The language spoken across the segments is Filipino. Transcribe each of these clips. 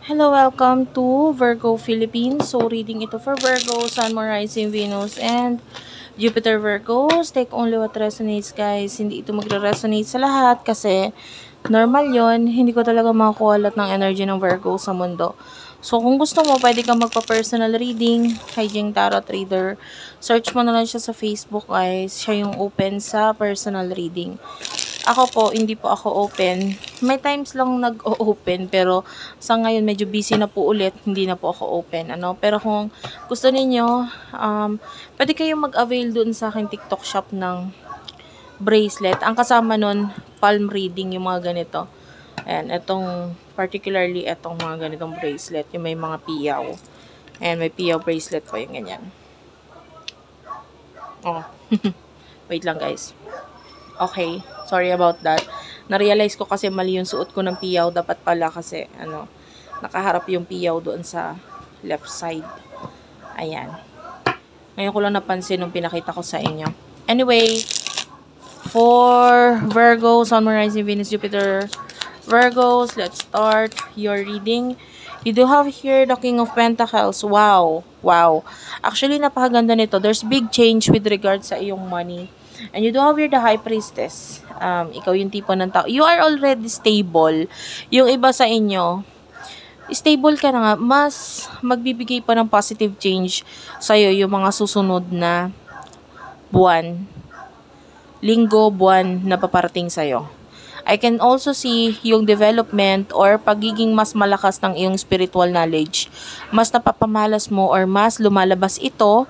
Hello, welcome to Virgo Philippines. So, reading ito for Virgo, Sun, Moon, Rising, Venus, and Jupiter Virgos. Take only what resonates, guys. Hindi ito magre-resonate sa lahat kasi normal yon. Hindi ko talaga makakuha lahat ng energy ng Virgo sa mundo. So, kung gusto mo, pwede kang magpa-personal reading kay Jing Tarot Reader. Search mo na lang siya sa Facebook, guys. Siya yung open sa personal reading. Ako po, hindi po ako open. May times lang nag-o-open, pero sa ngayon medyo busy na po ulit, hindi na po ako open. Pero kung gusto ninyo, pwede kayong mag-avail dun sa aking TikTok shop ng bracelet. Ang kasama nun, palm reading, yung mga ganito. And particularly itong mga ganitong bracelet, yung may mga piyaw. And may piyaw bracelet po yung ganyan. Oh, wait lang guys. Okay, sorry about that. Na-realize ko kasi mali yung suot ko ng piyaw. Dapat pala kasi, nakaharap yung piyaw doon sa left side. Ayan. Ngayon ko lang napansin nung pinakita ko sa inyo. Anyway, for Virgo, Sun, Moon, Rising, Venus, Jupiter, Virgos, let's start your reading. You do have here the King of Pentacles. Wow. Wow. Actually, napakaganda nito. There's big change with regards sa iyong money. And you do have here the High Priestess. Ikaw yung tipo ng tao. You are already stable. Yung iba sa inyo, stable ka na nga. Mas magbibigay pa ng positive change sa'yo yung mga susunod na buwan. Linggo, buwan na paparating sa'yo. I can also see yung development or pagiging mas malakas ng iyong spiritual knowledge. Mas napapamalas mo or mas lumalabas ito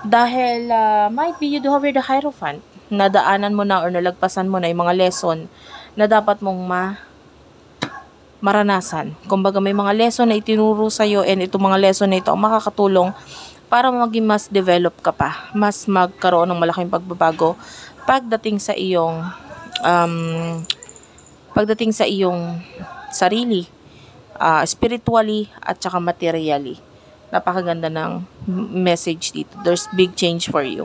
dahil might be you do have the Hierophant. Nadaanan mo na or nalagpasan mo na yung mga lesson na dapat mong maranasan. Kumbaga may mga lesson na itinuro sa'yo and itong mga lesson na ito ang makakatulong para maging mas develop ka pa. Mas magkaroon ng malaking pagbabago pagdating sa iyong sarili, spiritually at saka materially. Napakaganda ng message dito. There's big change for you.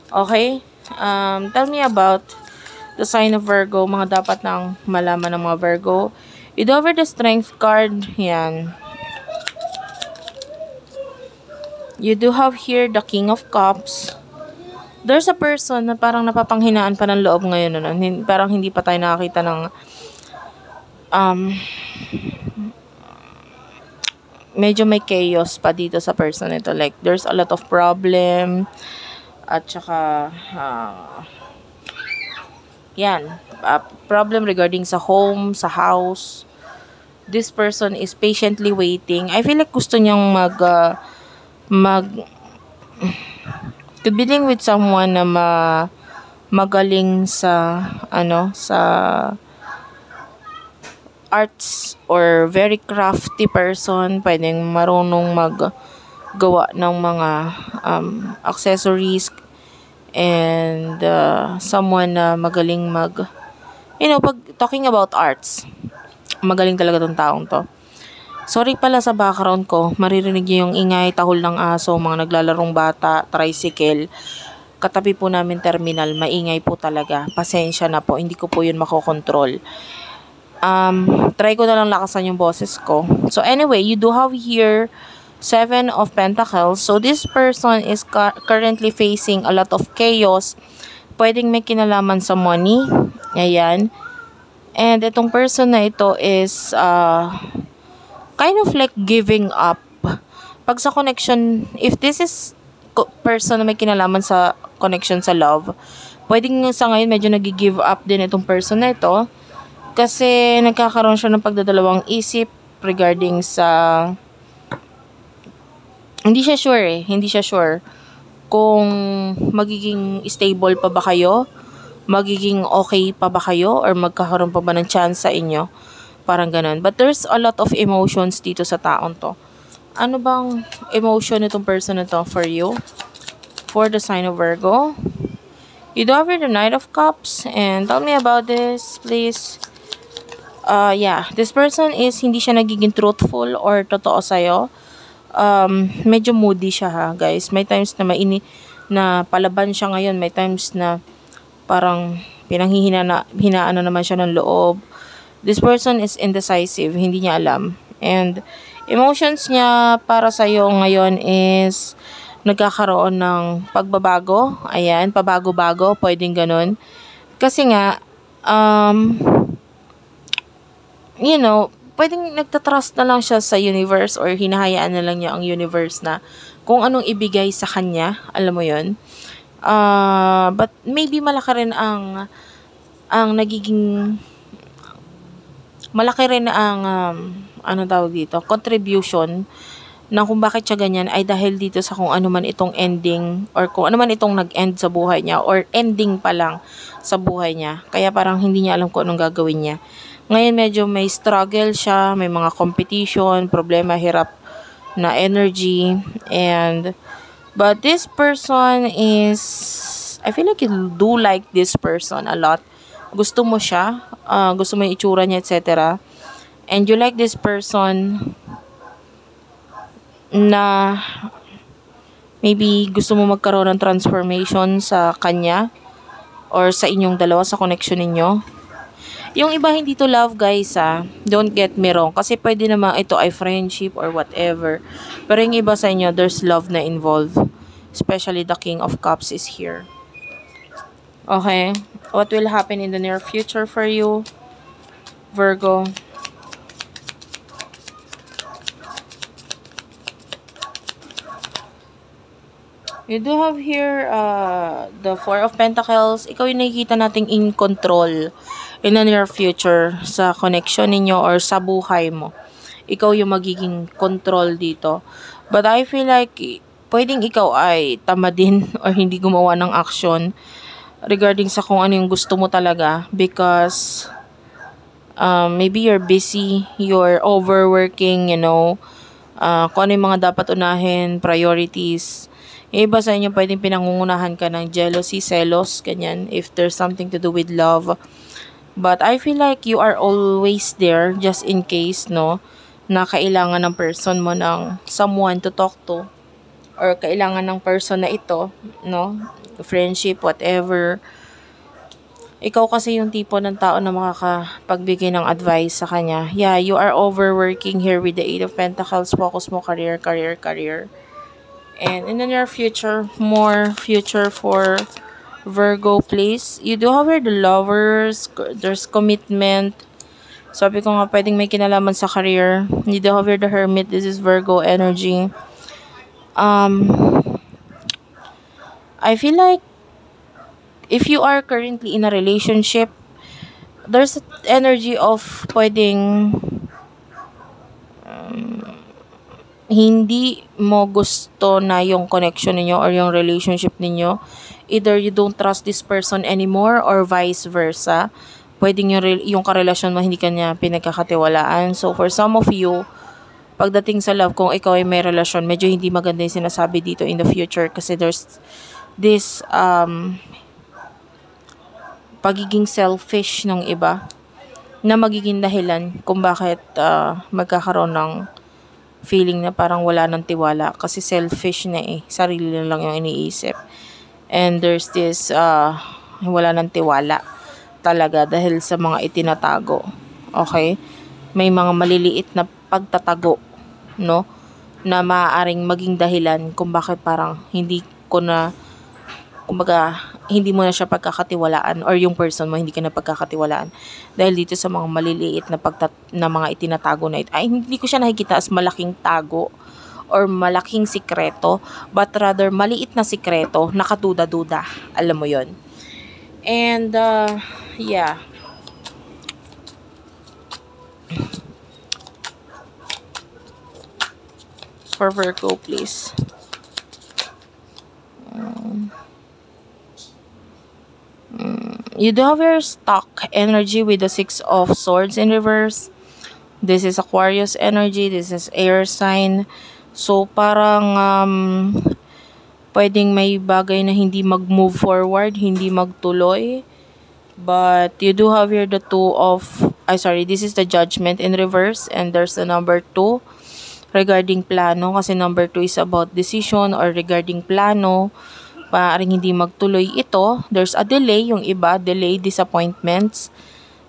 Okay? Tell me about the sign of Virgo. Mga dapat nang malaman ng mga Virgo. You do have the Strength card. Yan. You do have here the King of Cups. There's a person na parang napapanghinaan pa ng loob ngayon. Parang hindi pa tayo nakakita ng medyo may chaos pa dito sa person ito. Like, there's a lot of problem. At saka, problem regarding sa home, sa house. This person is patiently waiting. I feel like gusto niyang to be dealing with someone na magaling sa, sa arts or very crafty person, pwedeng marunong maggawa ng mga accessories and someone na magaling pag talking about arts, magaling talaga tong taong to. Sorry pala sa background ko, maririnig niyo yung ingay, tahol ng aso, mga naglalarong bata, tricycle. Katabi po namin terminal, maingay po talaga. Pasensya na po, hindi ko po yun makokontrol. Try ko na lang lakasan yung boses ko. So anyway, you do have here 7 of Pentacles. So this person is currently facing a lot of chaos. Pwedeng may kinalaman sa money. Ayan. And itong person na ito is kind of like giving up. Pag sa connection, if this is person na may kinalaman sa connection sa love, pwedeng sa ngayon medyo nag-give up din itong person na ito. Kasi nagkakaroon siya ng pagdadalawang isip regarding sa hindi siya sure kung magiging stable pa ba kayo, magiging okay pa ba kayo, or magkakaroon pa ba ng chance sa inyo. Parang ganun. But there's a lot of emotions dito sa taon to. Ano bang emotion itong person na to for you? For the sign of Virgo. You do have the Knight of Cups. And tell me about this, please. This person is hindi siya nagiging truthful or totoo sa'yo. Medyo moody siya ha, guys. May times na na palaban siya ngayon. May times na parang hinaan na naman siya ng loob. This person is indecisive. Hindi niya alam. And emotions niya para sa'yo ngayon is nagkakaroon ng pagbabago. Ayan, pabago-bago, pwedeng ganun. Kasi nga, you know, pwedeng nagtatrust na lang siya sa universe or hinahayaan na lang niya ang universe na kung anong ibigay sa kanya. Alam mo yun? But maybe malaki rin ang nagiging malaki rin ang ano tawag dito, contribution na kung bakit siya ganyan ay dahil dito sa kung ano man itong ending or kung ano man itong nag-end sa buhay niya or ending pa lang sa buhay niya. Kaya parang hindi niya alam kung anong gagawin niya. Ngayon medyo may struggle siya, may mga competition, problema, hirap na energy, but this person is, I feel like you do like this person a lot. Gusto mo siya, gusto mo yung itsura niya, etc. And you like this person na maybe gusto mo magkaroon ng transformation sa kanya or sa inyong dalawa, sa connection ninyo. Yung iba hindi to love, guys, don't get me wrong, kasi pwede naman ito ay friendship or whatever, pero yung iba sa inyo there's love na involved, especially the King of Cups is here. Okay, what will happen in the near future for you, Virgo? You do have here the Four of Pentacles. Ikaw yung nakikita nating in control in the near future sa connection ninyo or sa buhay mo. Ikaw yung magiging control dito. But I feel like pwedeng ikaw ay tamadin or hindi gumawa ng action regarding sa kung ano yung gusto mo talaga, because maybe you're busy, you're overworking, you know, kung ano yung mga dapat unahin, priorities. Yung iba sa inyo pwedeng pinangungunahan ka ng jealousy, selos, ganyan, if there's something to do with love. But I feel like you are always there just in case, no, na kailangan ng person mo ng someone to talk to, or kailangan ng person na ito, no, friendship, whatever. Ikaw kasi yung tipo ng tao na makakapagbigay ng advice sa kanya. Yeah, you are overworking here with the Eight of Pentacles. Focus mo, career. And in the near future, more future for Virgo, please. You do have here the Lovers. There's commitment. Sabi ko nga, pwedeng may kinalaman sa career. You do have here the Hermit. This is Virgo energy. I feel like if you are currently in a relationship, there's energy of pwedeng hindi mo gusto na yung connection niyo or yung relationship niyo. Either you don't trust this person anymore or vice versa. Pwedeng yung karelasyon mo hindi kanya pinagkakatiwalaan. So for some of you, pagdating sa love, kung ikaw ay may relasyon, medyo hindi maganda yung sinasabi dito in the future, kasi there's this pagiging selfish ng iba na magiging dahilan kung bakit magkakaroon ng feeling na parang wala ng tiwala, kasi selfish na sarili na lang yung iniisip. And there's this wala ng tiwala talaga dahil sa mga itinatago. Okay? May mga maliliit na pagtatago, no, na maaaring maging dahilan kung bakit parang hindi ko na, kumbaga, hindi mo na siya pagkakatiwalaan, or yung person mo hindi ka na pagkakatiwalaan dahil dito sa mga maliliit na na mga itinatago na ito. Ay, hindi ko siya nakikita as malaking tago or malaking sikreto, but rather maliit na sikreto, nakaduda-duda. Alam mo yon. And yeah, for Virgo, please. You do have your stuck energy with the Six of Swords in reverse. This is Aquarius energy. This is air sign. So, parang pwedeng may bagay na hindi mag-move forward, hindi magtuloy. But you do have here the this is the Judgment in reverse. And there's the number 2 regarding plano. Kasi number 2 is about decision or regarding plano. Parang hindi magtuloy ito. There's a delay, yung iba, delay, disappointments.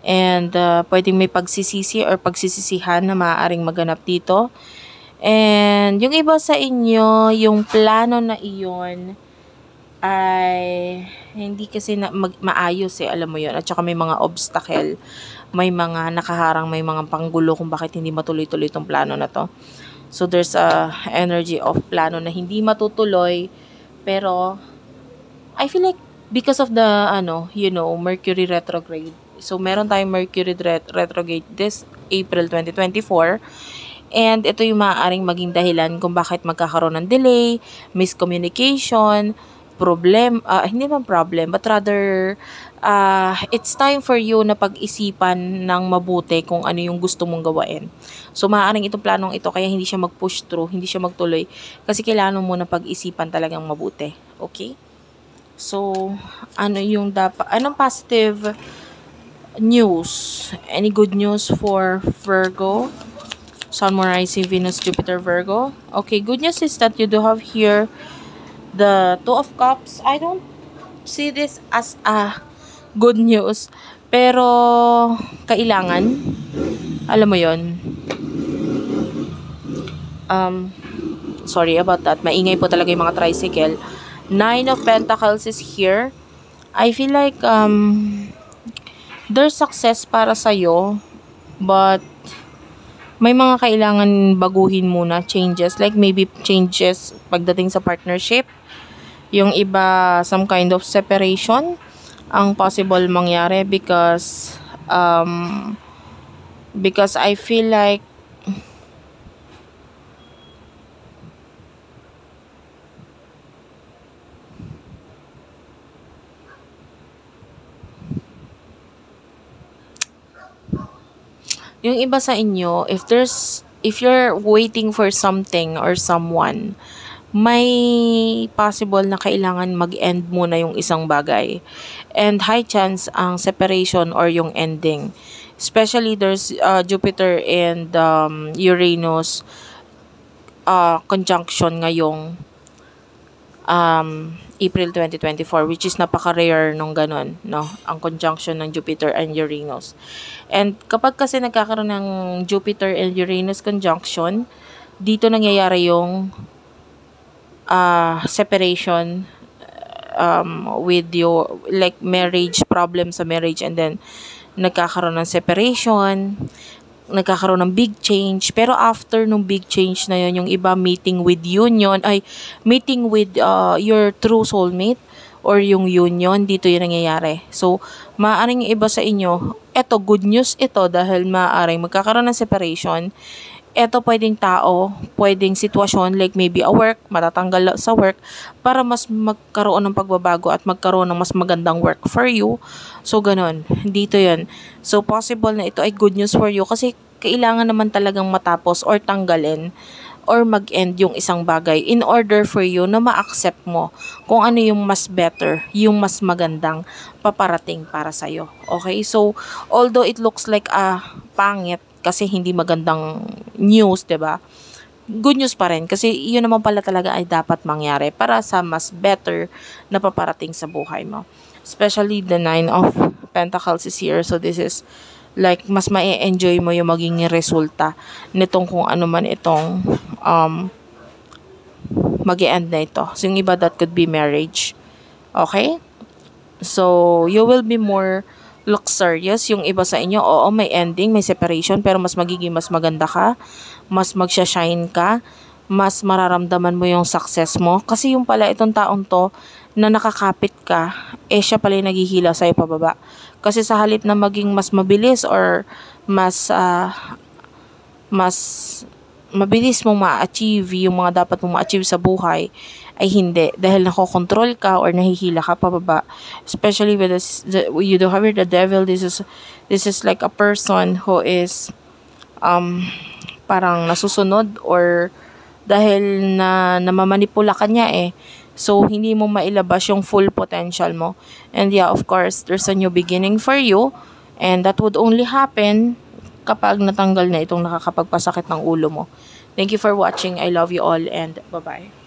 And pwedeng may pagsisisi or pagsisisihan na maaaring maganap dito. And yung iba sa inyo, yung plano na iyon ay hindi kasi maayos alam mo yun. At saka may mga obstacle, may mga nakaharang, may mga panggulo kung bakit hindi matuloy-tuloy itong plano na to. So there's a energy of plano na hindi matutuloy, pero I feel like because of the Mercury retrograde. So meron tayong Mercury retrograde this April 2024. And ito yung maaaring maging dahilan kung bakit magkakaroon ng delay, miscommunication, hindi man problem, but rather, it's time for you na pag-isipan ng mabuti kung ano yung gusto mong gawain. So, maaaring itong planong ito, kaya hindi siya mag-push through, hindi siya magtuloy, kasi kailangan mo na pag-isipan talagang mabuti. Okay? So, anong positive news? Any good news for Virgo? Sun, Moon, Rising, Venus, Jupiter, Virgo. Okay, good news is that you do have here the Two of Cups. I don't see this as a good news, pero kailangan, alam mo yon. Sorry about that. Maingay po talaga yung mga tricycle. Nine of Pentacles is here. I feel like there's success para sa'yo, but may mga kailangan baguhin muna, changes, like maybe changes pagdating sa partnership. Yung iba, some kind of separation ang possible mangyari because I feel like yung iba sa inyo, if you're waiting for something or someone, may possible na kailangan mag-end muna yung isang bagay. And high chance ang separation or yung ending. Especially there's Jupiter and Uranus conjunction ngayong April 2024, which is napaka-rare nung ganun, no? Ang conjunction ng Jupiter and Uranus. And kapag kasi nagkakaroon ng Jupiter and Uranus conjunction, dito nangyayari yung separation with your, like, marriage problem sa marriage, and then nagkakaroon ng separation, nagkakaroon ng big change. Pero after nung big change na yun, yung iba meeting with your true soulmate or yung union, dito yun nangyayari. So, maaaring iba sa inyo, eto, good news ito dahil maaaring magkakaroon ng separation. Eto, pwedeng tao, pwedeng sitwasyon, like maybe a work, matatanggal sa work, para mas magkaroon ng pagbabago at magkaroon ng mas magandang work for you. So, ganun. Dito yun. So, possible na ito ay good news for you kasi kailangan naman talagang matapos or tanggalin or mag-end yung isang bagay in order for you na ma-accept mo kung ano yung mas better, yung mas magandang paparating para sa'yo. Okay? So, although it looks like pangit kasi hindi magandang news, 'di ba? Good news pa rin kasi yun naman pala talaga ay dapat mangyari para sa mas better na paparating sa buhay mo. Especially the Nine of Pentacles is here. So, this is like, mas ma-enjoy mo yung magiging resulta nitong kung ano man itong mag-e-end na ito. So, yung iba, that could be marriage. Okay? So, you will be more luxurious. Yung iba sa inyo, oo, may ending, may separation, pero mas magiging mas maganda ka, mas magsha-shine ka, mas mararamdaman mo yung success mo. Kasi yung pala itong taong to na nakakapit ka, siya pala yung naghihila sa'yo pababa. Kasi sa halip na maging mas mabilis or mas mabilis mong ma-achieve yung mga dapat mong ma-achieve sa buhay, ay hindi. Dahil nakokontrol ka or nahihila ka pababa. Especially with you do have the devil, this is like a person who is parang nasusunod or dahil na namamanipula ka niya So, hindi mo mailabas yung full potential mo. And yeah, of course, there's a new beginning for you. And that would only happen kapag natanggal na itong nakakapagpasakit ng ulo mo. Thank you for watching. I love you all and bye-bye.